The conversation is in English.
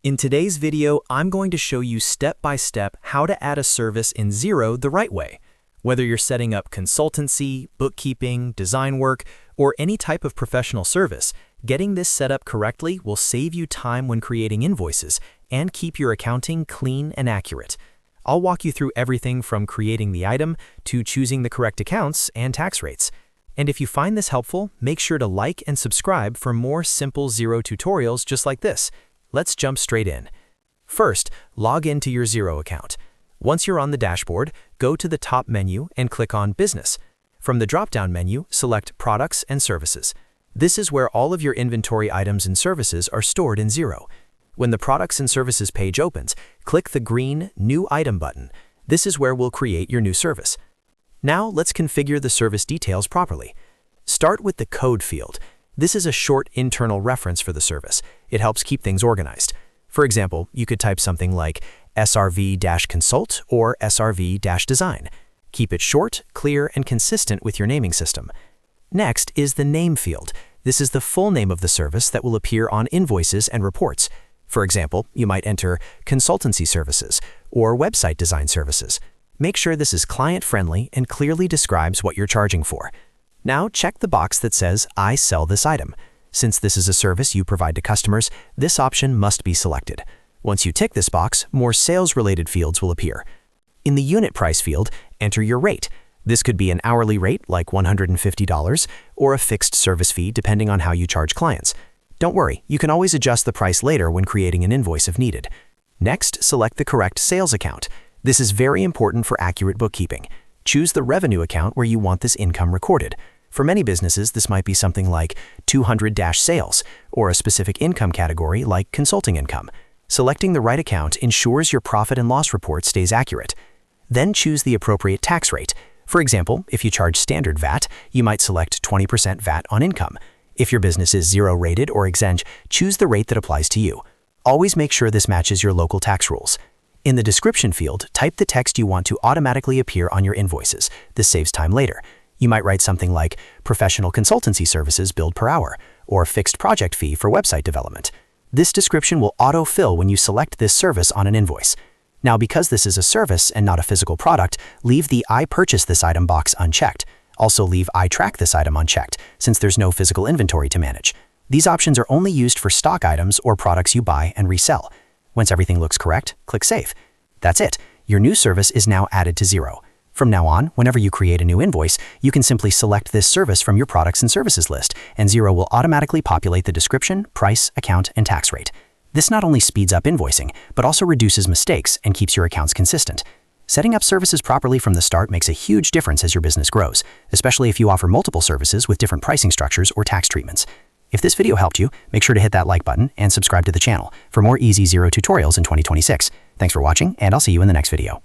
In today's video, I'm going to show you step-by-step how to add a service in Xero the right way. Whether you're setting up consultancy, bookkeeping, design work, or any type of professional service, getting this set up correctly will save you time when creating invoices and keep your accounting clean and accurate. I'll walk you through everything from creating the item to choosing the correct accounts and tax rates. And if you find this helpful, make sure to like and subscribe for more simple Xero tutorials just like this. Let's jump straight in. First, log into your Xero account. Once you're on the dashboard, go to the top menu and click on Business. From the drop-down menu, select Products and Services. This is where all of your inventory items and services are stored in Xero. When the Products and Services page opens, click the green New Item button. This is where we'll create your new service. Now, let's configure the service details properly. Start with the code field. This is a short internal reference for the service. It helps keep things organized. For example, you could type something like SRV-consult or SRV-design. Keep it short, clear, and consistent with your naming system. Next is the name field. This is the full name of the service that will appear on invoices and reports. For example, you might enter consultancy services or website design services. Make sure this is client-friendly and clearly describes what you're charging for. Now check the box that says, I sell this item. Since this is a service you provide to customers, this option must be selected. Once you tick this box, more sales-related fields will appear. In the unit price field, enter your rate. This could be an hourly rate like $150 or a fixed service fee depending on how you charge clients. Don't worry, you can always adjust the price later when creating an invoice if needed. Next, select the correct sales account. This is very important for accurate bookkeeping. Choose the revenue account where you want this income recorded. For many businesses, this might be something like 200-sales or a specific income category like consulting income. Selecting the right account ensures your profit and loss report stays accurate. Then choose the appropriate tax rate. For example, if you charge standard VAT, you might select 20% VAT on income. If your business is Xero rated or exempt, choose the rate that applies to you. Always make sure this matches your local tax rules. In the description field, type the text you want to automatically appear on your invoices. This saves time later. You might write something like professional consultancy services billed per hour or fixed project fee for website development. This description will auto-fill when you select this service on an invoice. Now, because this is a service and not a physical product, leave the I purchase this item box unchecked. Also leave I track this item unchecked since there's no physical inventory to manage. These options are only used for stock items or products you buy and resell. Once everything looks correct, click Save. That's it. Your new service is now added to Xero. From now on, whenever you create a new invoice, you can simply select this service from your products and services list, and Xero will automatically populate the description, price, account, and tax rate. This not only speeds up invoicing, but also reduces mistakes and keeps your accounts consistent. Setting up services properly from the start makes a huge difference as your business grows, especially if you offer multiple services with different pricing structures or tax treatments. If this video helped you, make sure to hit that like button and subscribe to the channel for more easy Xero tutorials in 2026. Thanks for watching, and I'll see you in the next video.